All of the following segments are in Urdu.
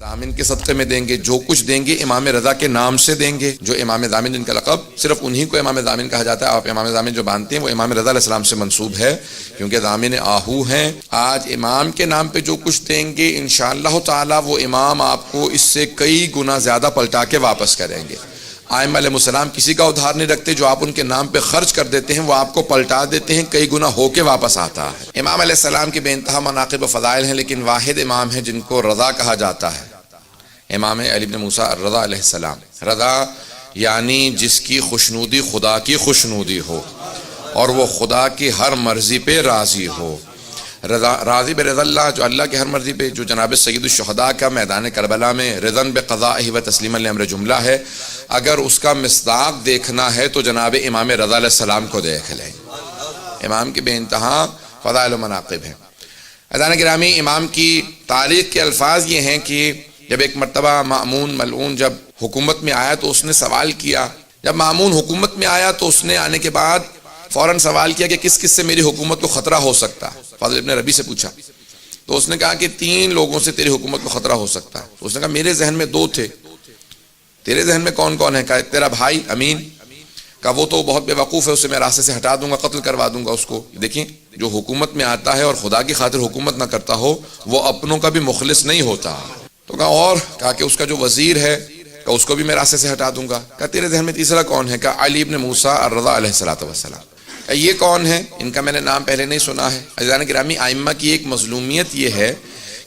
ضامن کے صدقے میں دیں گے، جو کچھ دیں گے امام رضا کے نام سے دیں گے. جو امام ضامن جن کا لقب صرف انہی کو امام ضامن کہا جاتا ہے. آپ امام ضامن جو باندھتے ہیں وہ امام رضا علیہ السلام سے منسوب ہے، کیونکہ ضامن آہو ہیں. آج امام کے نام پہ جو کچھ دیں گے انشاءاللہ تعالی وہ امام آپ کو اس سے کئی گنا زیادہ پلٹا کے واپس کریں گے. ائمہ علیہ السلام کسی کا ادھار نہیں رکھتے، جو آپ ان کے نام پہ خرچ کر دیتے ہیں وہ آپ کو پلٹا دیتے ہیں، کئی گنا ہو کے واپس آتا ہے. امام علیہ السلام کے بے انتہا مناقب و فضائل ہیں، لیکن واحد امام ہے جن کو رضا کہا جاتا ہے، امام علی بن موسیٰ الرضا علیہ السلام. رضا یعنی جس کی خوشنودی خدا کی خوشنودی ہو اور وہ خدا کی ہر مرضی پہ راضی ہو. راضی برضا اللہ، جو اللہ کی ہر مرضی پہ، جو جناب سید الشہداء کا میدان کربلا میں رضن بقضائہ و تسلیما لامر جملہ ہے. اگر اس کا مصداق دیکھنا ہے تو جناب امام رضا علیہ السلام کو دیکھ لیں. امام کے بے انتہا فضائل و مناقب ہیں. عزیزان گرامی، امام کی تاریخ کے الفاظ یہ ہیں کہ جب ایک مرتبہ مأمون ملعون جب حکومت میں آیا تو اس نے سوال کیا. جب مأمون حکومت میں آیا تو اس نے آنے کے بعد فوراً سوال کیا کہ کس کس سے میری حکومت کو خطرہ ہو سکتا ہے. فاضل ابن ربیع سے پوچھا تو اس نے کہا کہ 3 لوگوں سے تیری حکومت کو خطرہ ہو سکتا ہے. تو اس نے کہا میرے ذہن میں 2 تھے. تیرے ذہن میں کون کون ہے؟ کہا تیرا بھائی امین، کہا وہ تو بہت بے وقوف ہے، اسے میں راستے سے ہٹا دوں گا، قتل کروا دوں گا اس کو. دیکھیں، جو حکومت میں آتا ہے اور خدا کی خاطر حکومت نہ کرتا ہو وہ اپنوں کا بھی مخلص نہیں ہوتا. تو کہا اور؟ کہا کہ اس کا جو وزیر ہے کہ اس کو بھی میں راستے سے ہٹا دوں گا. کہا تیرے ذہن میں تیسرا کون ہے؟ کہا علی بن موسیٰ الرضا علیہ السلام. کہا یہ کون ہے؟ ان کا میں نے نام پہلے نہیں سنا ہے. عزیزان گرامی، ائمہ کی ایک مظلومیت یہ ہے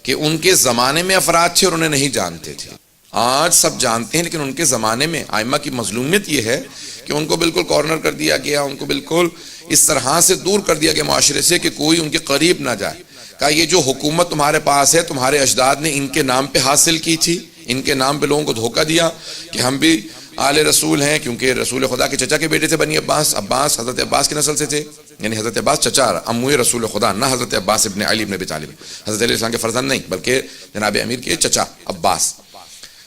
کہ ان کے زمانے میں افراد تھے اور انہیں نہیں جانتے تھے. آج سب جانتے ہیں، لیکن ان کے زمانے میں ائمہ کی مظلومیت یہ ہے کہ ان کو بالکل کارنر کر دیا گیا، ان کو بالکل اس طرح سے دور کر دیا گیا معاشرے سے کہ کوئی ان کے قریب نہ جائے. کہا یہ جو حکومت تمہارے پاس ہے تمہارے اجداد نے ان کے نام پہ حاصل کی تھی، ان کے نام پہ لوگوں کو دھوکہ دیا کہ ہم بھی آل رسول ہیں، کیونکہ رسول خدا کے چچا کے بیٹے تھے بنی عباس. عباس حضرت عباس کی نسل سے تھے، یعنی حضرت عباس چچا اموی رسول خدا، نہ حضرت عباس ابن علی ابن ابی طالب، حضرت علیہ السلام کے فرزند نہیں بلکہ جناب امیر کے چچا عباس.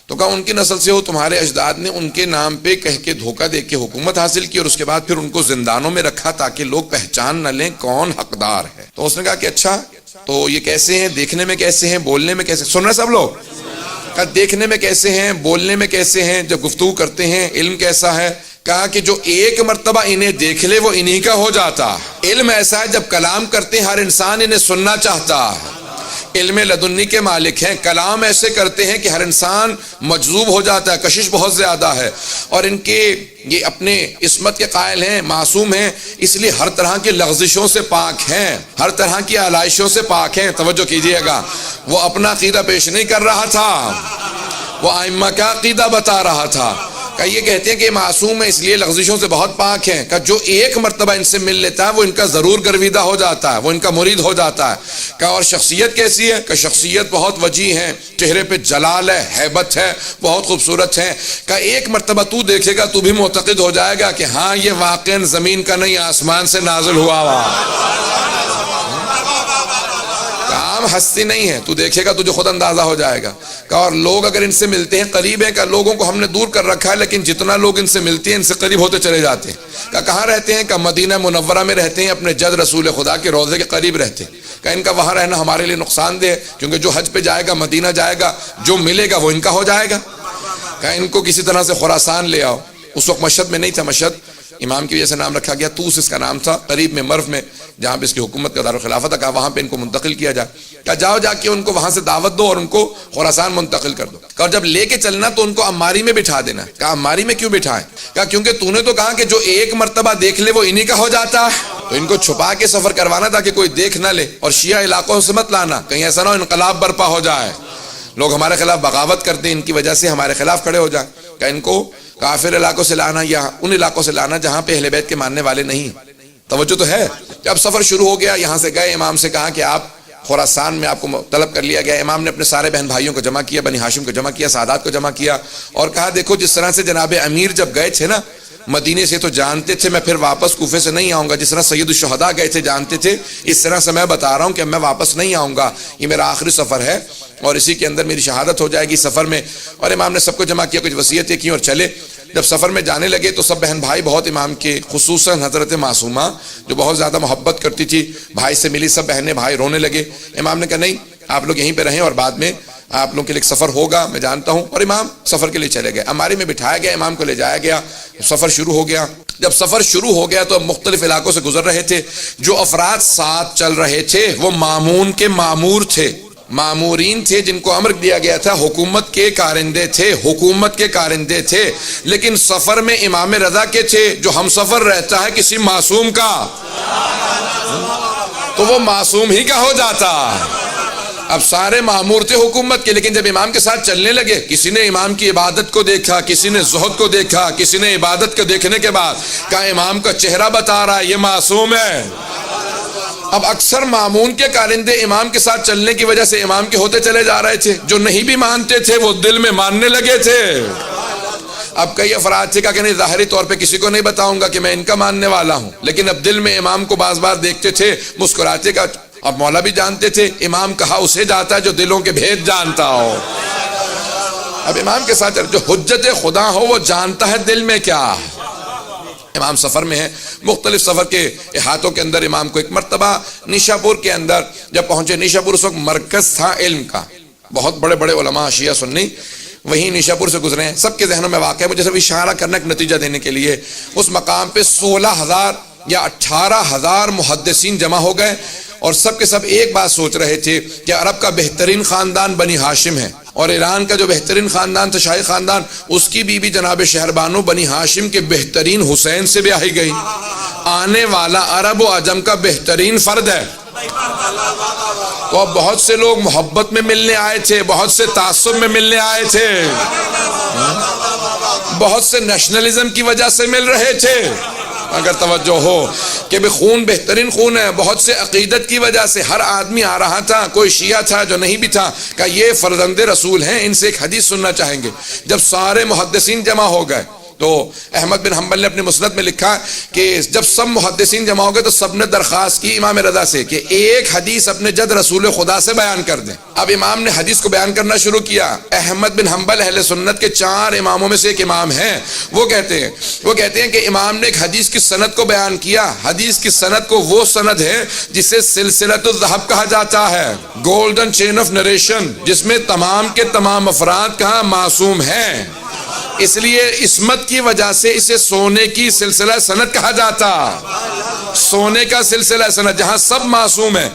تو کہا ان کی نسل سے ہو، تمہارے اجداد نے ان کے نام پہ کہہ کے دھوکہ دے کے حکومت حاصل کی اور اس کے بعد پھر ان کو زندانوں میں رکھا تاکہ لوگ پہچان نہ لیں کون حقدار ہے. تو اس نے کہا کہ اچھا تو یہ کیسے ہیں، دیکھنے میں کیسے ہیں، بولنے میں کیسے؟ سن رہے سب لوگ؟ کہا دیکھنے میں کیسے ہیں، بولنے میں کیسے ہیں، جب گفتگو کرتے ہیں علم کیسا ہے؟ کہا کہ جو ایک مرتبہ انہیں دیکھ لے وہ انہی کا ہو جاتا. علم ایسا ہے جب کلام کرتے ہیں ہر انسان انہیں سننا چاہتا ہے. علم لدنی کے مالک ہیں، کلام ایسے کرتے ہیں کہ ہر انسان مجذوب ہو جاتا ہے. کشش بہت زیادہ ہے اور ان کے یہ اپنے عصمت کے قائل ہیں، معصوم ہیں، اس لیے ہر طرح کی لغزشوں سے پاک ہیں، ہر طرح کی آلائشوں سے پاک ہیں. توجہ کیجئے گا، وہ اپنا عقیدہ پیش نہیں کر رہا تھا، وہ ائمہ کا عقیدہ بتا رہا تھا. کہ یہ کہتے ہیں کہ معصوم ہے اس لیے لغزشوں سے بہت پاک ہیں. کہ جو ایک مرتبہ ان سے مل لیتا ہے وہ ان کا ضرور گرویدہ ہو جاتا ہے، وہ ان کا مرید ہو جاتا ہے. کہ اور شخصیت کیسی ہے؟ کہ شخصیت بہت وجیح ہے، چہرے پہ جلال ہے، ہیبت ہے، بہت خوبصورت ہے. کہ ایک مرتبہ تو دیکھے گا تو بھی معتقد ہو جائے گا کہ ہاں یہ واقعاً زمین کا نہیں آسمان سے نازل ہوا ہوا. عام ہستی نہیں ہے، تو دیکھے گا تجھے خود اندازہ ہو جائے گا. کہ اور لوگ اگر ان سے ملتے ہیں قریب ہیں، کہ لوگوں کو ہم نے دور کر رکھا ہے لیکن جتنا لوگ ان سے ملتے ہیں ان سے قریب ہوتے چلے جاتے ہیں. کہ کہاں رہتے ہیں؟ کہ مدینہ منورہ میں رہتے ہیں، اپنے جد رسول خدا کے روضے کے قریب رہتے ہیں. کہ ان کا وہاں رہنا ہمارے لیے نقصان دہ ہے، کیونکہ جو حج پہ جائے گا مدینہ جائے گا، جو ملے گا وہ ان کا ہو جائے گا. کہ ان کو کسی طرح سے خراسان لے آؤ. اس وقت مشہد میں نہیں تھا، مشہد امام کی وجہ سے نام رکھا گیا، توس اس کا نام تھا، قریب میں مرو میں جہاں پہ اس کی حکومت کا دارالخلافت تھا. کہا وہاں پہ ان کو منتقل کیا جائے. کہا جاؤ جا کے ان کو وہاں سے دعوت دو اور ان کو خراسان منتقل کر دو. اور جب لے کے چلنا تو ان کو عماری میں بٹھا دینا. کہا عماری میں کیوں بٹھائیں؟ کہا کیونکہ تو نے تو کہا کہ جو ایک مرتبہ دیکھ لے وہ انہی کا ہو جاتا ہے. تو ان کو چھپا کے سفر کروانا تاکہ کوئی دیکھ نہ لے، اور شیعہ علاقوں سے مت لانا، کہیں ایسا نہ ہو انقلاب برپا ہو جائے، لوگ ہمارے خلاف بغاوت کرتے ہیں، ان کی وجہ سے ہمارے خلاف کھڑے ہو جائیں. کہ ان کو کافر علاقوں سے لانا یا ان علاقوں سے لانا جہاں پہ اہل بیت کے ماننے والے نہیں. توجہ تو ہے. جب سفر شروع ہو گیا، یہاں سے گئے، امام سے کہا کہ آپ خراسان میں آپ کو طلب کر لیا گیا. امام نے اپنے سارے بہن بھائیوں کو جمع کیا، بنی ہاشم کو جمع کیا، سادات کو جمع کیا، اور کہا دیکھو جس طرح سے جناب امیر جب گئے تھے نا مدینے سے تو جانتے تھے میں پھر واپس کوفے سے نہیں آؤں گا، جس طرح سید الشہداء گئے تھے جانتے تھے، اس طرح سے میں بتا رہا ہوں کہ میں واپس نہیں آؤں گا، یہ میرا آخری سفر ہے اور اسی کے اندر میری شہادت ہو جائے گی سفر میں. اور امام نے سب کو جمع کیا، کچھ وصیتیں کی اور چلے. جب سفر میں جانے لگے تو سب بہن بھائی بہت امام کے، خصوصاً حضرت معصومہ جو بہت زیادہ محبت کرتی تھی، بھائی سے ملی، سب بہنیں بھائی رونے لگے. امام نے کہا نہیں آپ لوگ یہیں پہ رہیں اور بعد میں آپ لوگوں کے لیے ایک سفر ہوگا میں جانتا ہوں، اور امام سفر کے لیے چلے گئے، اماری میں بٹھایا گیا، امام کو لے جایا گیا، سفر شروع ہو گیا۔ جب سفر شروع ہو گیا تو اب مختلف علاقوں سے گزر رہے تھے، جو افراد ساتھ چل رہے تھے وہ مامون کے مامور تھے، مامورین تھے جن کو امر دیا گیا تھا، حکومت کے کارندے تھے، حکومت کے کارندے تھے، لیکن سفر میں امام رضا کے تھے، جو ہم سفر رہتا ہے کسی معصوم کا تو وہ معصوم ہی کا ہو جاتا۔ اب سارے مامور تھے حکومت کے، لیکن جب امام کے ساتھ چلنے لگے، کسی نے امام کی عبادت کو دیکھا، کسی نے زہد کو دیکھا، کسی نے عبادت کو دیکھنے کے بعد کہا امام کا چہرہ بتا رہا ہے یہ معصوم ہے۔ اب اکثر مامون کے کارندے امام کے ساتھ چلنے کی وجہ سے امام کے ہوتے چلے جا رہے تھے، جو نہیں بھی مانتے تھے وہ دل میں ماننے لگے تھے۔ اب کئی افراد تھے کہ نہیں ظاہری طور پہ کسی کو نہیں بتاؤں گا کہ میں ان کا ماننے والا ہوں، لیکن اب دل میں امام کو بعض بار دیکھتے تھے مسکراتے کا۔ اب مولا بھی جانتے تھے امام کہا اسے جاتا ہے جو دلوں کے بھید جانتا ہو۔ اب امام کے ساتھ جو حجت خدا ہو وہ جانتا ہے دل میں کیا۔ امام سفر میں ہے، مختلف سفر کے احاطوں کے اندر امام کو ایک مرتبہ نیشا پور کے اندر جب پہنچے، نیشا پور اس وقت مرکز تھا علم کا، بہت بڑے بڑے علماء شیعہ سنی وہیں نیشا پور سے گزرے ہیں، سب کے ذہنوں میں واقع ہے، مجھے صرف اشارہ کرنا ایک نتیجہ دینے کے لیے۔ اس مقام پہ 16,000 یا 18,000 محدثین جمع ہو گئے، اور سب کے سب ایک بات سوچ رہے تھے کہ عرب کا بہترین خاندان بنی ہاشم ہے، اور ایران کا جو بہترین خاندان تھا شاہی خاندان، اس کی بیوی جناب شہربانو بنی ہاشم کے بہترین حسین سے بیاہی گئی۔ آنے والا عرب و عجم کا بہترین فرد ہے۔ تو اب بہت سے لوگ محبت میں ملنے آئے تھے، بہت سے تعصب میں ملنے آئے تھے، بہت سے نیشنلزم کی وجہ سے مل رہے تھے، اگر توجہ ہو کہ بھی خون بہترین خون ہے، بہت سے عقیدت کی وجہ سے ہر آدمی آ رہا تھا، کوئی شیعہ تھا جو نہیں بھی تھا، کہ یہ فرزند رسول ہیں، ان سے ایک حدیث سننا چاہیں گے۔ جب سارے محدثین جمع ہو گئے تو احمد بن حنبل نے اپنے مسند میں لکھا کہ جب سب محدثین جمع ہو گئے تو سب نے درخواست کی امام رضا سے کہ ایک حدیث اپنے جد رسول خدا سے بیان کر دیں۔ اب امام نے حدیث کو بیان کرنا شروع کیا۔ احمد بن حنبل اہل سنت کے 4 اماموں میں سے ایک امام ہیں، وہ کہتے ہیں کہ امام نے ایک حدیث کی سند کو بیان کیا۔ حدیث کی سند کو وہ سند ہے جسے سلسلۃ الذہب کہا جاتا ہے، گولڈن چین آف نریشن، جس میں تمام کے تمام افراد کہاں معصوم ہیں، اس لیے عصمت کی وجہ سے اسے سونے کی سلسلہ سند کہا جاتا، سونے کا سلسلہ سند جہاں سب معصوم ہیں۔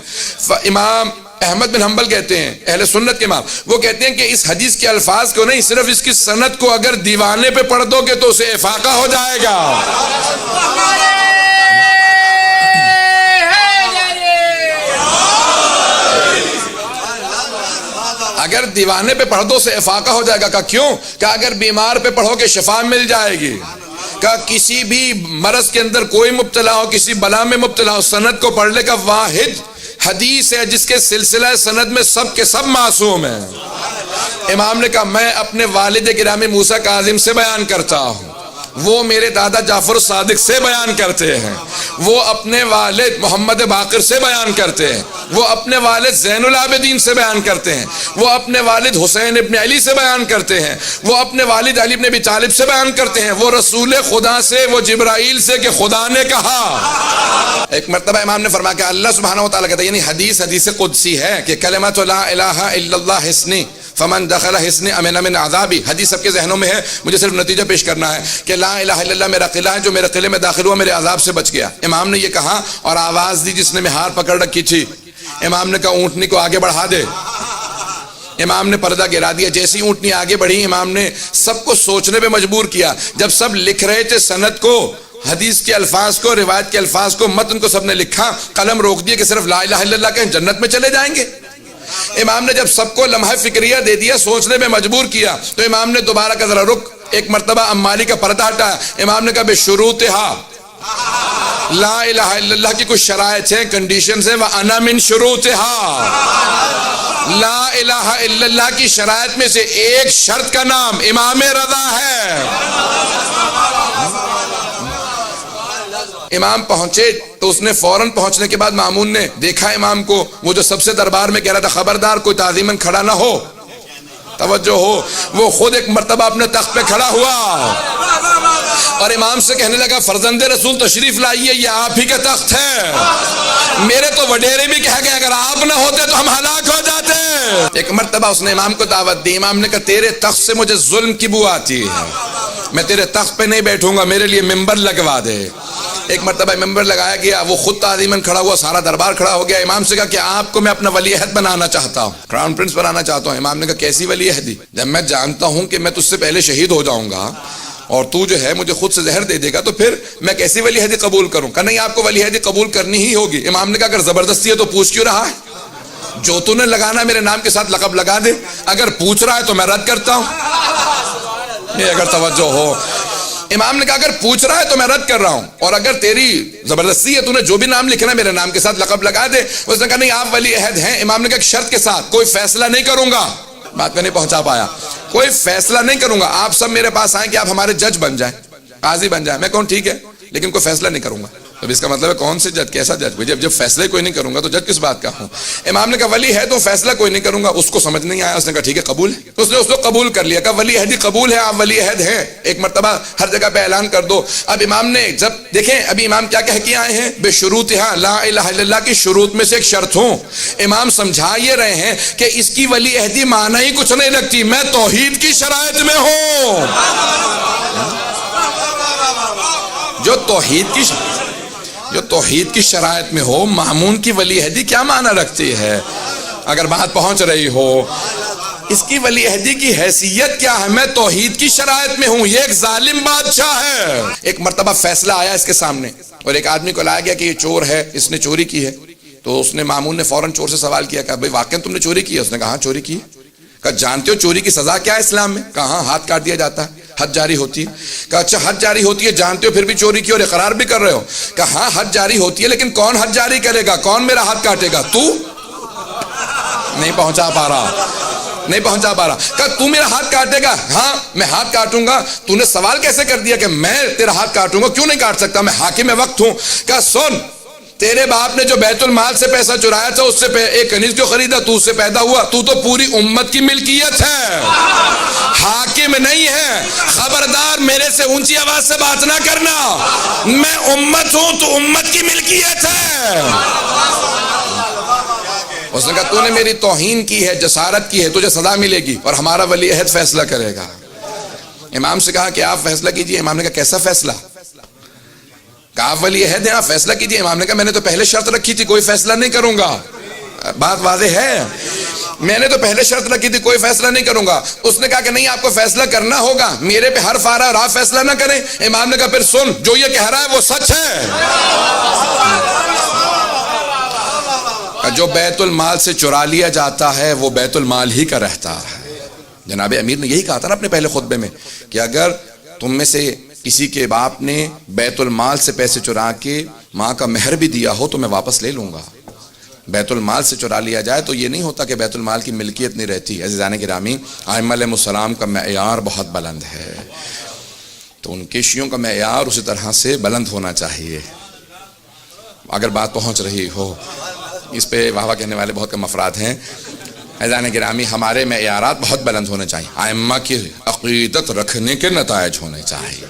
امام احمد بن حنبل کہتے ہیں، اہل سنت کے امام، وہ کہتے ہیں کہ اس حدیث کے الفاظ کو نہیں، صرف اس کی سند کو اگر دیوانے پہ پڑھ دو گے تو اسے افاقہ ہو جائے گا۔ اگر دیوانے پہ پڑھ دو سے افاقہ ہو جائے گا۔ کہ کیوں؟ کہ اگر بیمار پہ پڑھو کہ شفا مل جائے گی، کہ کسی بھی مرض کے اندر کوئی مبتلا ہو، کسی بلا میں مبتلا ہو، سند کو پڑھ لے گا۔ واحد حدیث ہے جس کے سلسلہ سند میں سب کے سب معصوم ہیں۔ امام نے کہا میں اپنے والد گرامی موسیٰ کاظم سے بیان کرتا ہوں، وہ میرے دادا جعفر صادق سے بیان کرتے ہیں، وہ اپنے والد محمد باقر سے بیان کرتے ہیں، وہ اپنے والد زین العابدین سے بیان کرتے ہیں، وہ اپنے والد حسین ابن علی سے بیان کرتے ہیں، وہ اپنے والد علی ابن ابی طالب سے بیان کرتے ہیں، وہ رسول خدا سے، وہ جبرائیل سے کہ خدا نے کہا۔ ایک مرتبہ امام نے فرمایا کہ اللہ سبحانہ وتعالیٰ کہتا ہے، یعنی حدیث قدسی ہے کہ کلمۃ لا الہ الا اللہ حسنی فمن دخل حسن امن من عذابی۔ حدیث سب کے ذہنوں میں ہے، مجھے صرف نتیجہ پیش کرنا ہے کہ لا الہ الا اللہ میرا قلعہ ہے، جو میرے قلعے میں داخل ہوا میرے عذاب سے بچ گیا۔ امام نے یہ کہا اور آواز دی جس نے مہار پکڑ رکھی تھی، امام نے کہا اونٹنی کو آگے بڑھا دے۔ امام نے پردہ گرا دیا، جیسی اونٹنی آگے بڑھی امام نے سب کو سوچنے پہ مجبور کیا۔ جب سب لکھ رہے تھے سند کو، حدیث کے الفاظ کو، روایت کے الفاظ کو، متن کو سب نے لکھا، قلم روک دیے کہ صرف لا الہ الا اللہ کہیں جنت میں چلے جائیں گے۔ امام نے جب سب کو لمحہ فکریہ دے دیا، سوچنے میں مجبور کیا، تو امام نے دوبارہ کا ذرا رک، ایک مرتبہ امالی کا پردہ ہٹایا۔ امام نے کہا بشروطہا، لا الہ الا اللہ کی کچھ شرائط ہیں، کنڈیشنز ہیں، وَأَنَا مِن شُرُوطِهَا۔ لا الہ الا اللہ کی شرائط میں سے ایک شرط کا نام امام رضا ہے۔ امام پہنچے تو اس نے فوراً پہنچنے کے بعد مامون نے دیکھا امام کو، وہ جو سب سے دربار میں کہہ رہا تھا خبردار کوئی تعظیماً کھڑا نہ ہو، توجہ ہو، وہ خود ایک مرتبہ اپنے تخت پہ کھڑا ہوا اور امام سے کہنے لگا فرزند رسول تشریف لائیے، یہ آپ ہی کا تخت ہے، میرے تو وڈیرے بھی کہہ گئے اگر آپ نہ ہوتے تو ہم ہلاک ہو جاتے۔ ایک مرتبہ اس نے امام کو دعوت دی، امام نے کہا تیرے تخت سے مجھے ظلم کی بو آتی ہے، میں تیرے تخت پہ نہیں بیٹھوں گا، میرے لیے ممبر لگوا دے۔ ایک مرتبہ ممبر لگایا گیا، وہ خود تعظیماً کھڑا ہوا، سارا دربار کھڑا ہو گیا۔ امام سے کہا کہ آپ کو میں اپنا ولی عہد بنانا چاہتا ہوں، کراؤن پرنس بنانا چاہتا ہوں۔ امام نے کہا کیسی ولی عہدی؟ جب میں جانتا ہوں کہ میں تجھ سے پہلے شہید ہو جاؤں گا اور تو جو ہے مجھے خود سے زہر دے دے گا تو پھر میں کیسی ولی عہدی قبول کروں؟ کہ نہیں آپ کو ولی عہدی قبول کرنی ہی ہوگی۔ امام نے کہا اگر زبردستی ہے تو پوچھ کیوں رہا ہے؟ جو تو نے لگانا میرے نام کے ساتھ لقب لگا دے، اگر پوچھ رہا ہے تو میں رد کرتا ہوں۔ یہ اگر توجہ ہو، امام نے کہا اگر پوچھ رہا ہے تو میں رد کر رہا ہوں، اور اگر تیری زبردستی ہے تو نے جو بھی نام لکھنا ہے میرے نام کے ساتھ لقب لگا دے۔ اس نے کہا نہیں آپ ولی عہد ہیں۔ امام نے کہا ایک شرط کے ساتھ، کوئی فیصلہ نہیں کروں گا، بات میں نہیں پہنچا پایا، کوئی فیصلہ نہیں کروں گا، آپ سب میرے پاس آئیں کہ آپ ہمارے جج بن جائیں، قاضی بن جائیں۔ میں کہوں ٹھیک ہے لیکن کوئی فیصلہ نہیں کروں گا۔ تو اس کا مطلب ہے کون سے جج، کیسا جج؟ جب فیصلے کوئی نہیں کروں گا تو جج کس بات کا ہوں؟ امام نے کہا ولی ہے تو فیصلہ کوئی نہیں کروں گا۔ اس کو سمجھ نہیں آیا، اس نے کہا ٹھیک ہے قبول ہے۔ اس نے اس کو قبول کر لیا، کہا ولی عہدی قبول ہے، آپ ولی عہد ہیں، ایک مرتبہ ہر جگہ پہ اعلان کر دو۔ اب امام نے جب دیکھیں ابھی امام کیا کہہ کے آئے ہیں، بے شروطہا لا الہ الا اللہ کی شروط میں سے ایک شرط ہوں۔ امام سمجھا یہ رہے ہیں کہ اس کی ولی عہدی معنی ہی کچھ نہیں رکھتی، میں توحید کی شرائط میں ہوں۔ جو توحید کی شرائط میں ہو، مامون کی ولی عہدی کیا معنی رکھتی ہے؟ اگر بات پہنچ رہی ہو، اس کی ولی عہدی کی حیثیت کیا ہے؟ میں توحید کی شرائط میں ہوں، یہ ایک ظالم بادشاہ ہے۔ ایک مرتبہ فیصلہ آیا اس کے سامنے اور ایک آدمی کو لایا گیا کہ یہ چور ہے، اس نے چوری کی ہے۔ تو اس نے مامون نے فوراً چور سے سوال کیا کہ بھائی واقعی تم نے چوری کی ہے؟ اس نے کہا ہاں چوری کی ہے۔ کہا جانتے ہو چوری کی سزا کیا ہے اسلام میں؟ کہا ہاں ہاتھ کاٹ دیا جاتا ہے، حد جاری ہوتی ہے۔ کہا اچھا حد جاری ہوتی ہے، جانتے ہو پھر بھی چوری کی اور اقرار بھی کر رہے ہو؟ کہا ہاں حد جاری ہوتی ہے لیکن کون حد جاری کرے گا؟ کون میرا ہاتھ کاٹے گا؟ تو نہیں پہنچا پا رہا۔ کہا تو میرا ہاتھ کاٹے گا؟ ہاں میں ہاتھ کاٹوں گا۔ تو نے سوال کیسے کر دیا کہ میں تیرا ہاتھ کاٹوں گا؟ کیوں نہیں کاٹ سکتا، میں حاکم وقت ہوں۔ کہا سن، تیرے باپ نے جو بیت المال سے پیسہ چرایا تھا اس سے ایک کنیز کیوں خریدا؟ تو اس سے پیدا ہوا، تو پوری امت کی ملکیت ہے، حاکم نہیں ہے۔ خبردار میرے سے اونچی آواز سے بات نہ کرنا، میں امت ہوں، تو امت کی ملکیت ہے۔ اس نے کہا تو نے میری توہین کی ہے، جسارت کی ہے، تجھے سزا ملے گی اور ہمارا ولی عہد فیصلہ کرے گا۔ امام سے کہا کہ آپ فیصلہ کیجئے۔ امام نے کہا کیسا فیصلہ؟ کہا آپ ولی عہد ہیں، آپ فیصلہ کیجئے۔ امام نے کہا میں نے تو پہلے شرط رکھی تھی کوئی فیصلہ نہیں کروں گا۔ بات واضح ہے، میں نے تو پہلے شرط رکھی تھی کوئی فیصلہ نہیں کروں گا۔ اس نے کہا کہ نہیں آپ کو فیصلہ کرنا ہوگا، میرے پہ حرف آ رہا ہے اور آپ فیصلہ نہ کریں۔ امام نے کہا پھر سن، جو یہ کہہ رہا ہے وہ سچ ہے۔ جو بیت المال سے چرا لیا جاتا ہے وہ بیت المال ہی کا رہتا ہے۔ جناب امیر نے یہی کہا تھا نا اپنے پہلے خطبے میں کہ اگر تم میں سے کسی کے باپ نے بیت المال سے پیسے چرا کے ماں کا مہر بھی دیا ہو تو میں واپس لے لوں گا۔ بیت المال سے چرا لیا جائے تو یہ نہیں ہوتا کہ بیت المال کی ملکیت نہیں رہتی۔ عزیزان گرامی، ائمہ علیہ السلام کا معیار بہت بلند ہے، تو ان کے شیعوں کا معیار اسی طرح سے بلند ہونا چاہیے۔ اگر بات پہنچ رہی ہو، اس پہ واہ واہ کہنے والے بہت کم افراد ہیں۔ عزیزان گرامی، ہمارے معیارات بہت بلند ہونے چاہیے، ائمہ کی عقیدت رکھنے کے نتائج ہونے چاہیے،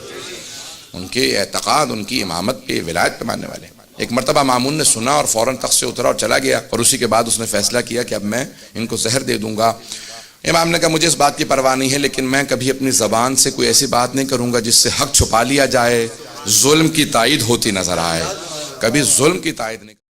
ان کے اعتقاد، ان کی امامت پہ، ولایت پہ ماننے والے۔ ایک مرتبہ مامون نے سنا اور فوراً تخت سے اترا اور چلا گیا، اور اسی کے بعد اس نے فیصلہ کیا کہ اب میں ان کو زہر دے دوں گا۔ امام نے کہا مجھے اس بات کی پرواہ نہیں ہے، لیکن میں کبھی اپنی زبان سے کوئی ایسی بات نہیں کروں گا جس سے حق چھپا لیا جائے، ظلم کی تائید ہوتی نظر آئے، کبھی ظلم کی تائید نہیں۔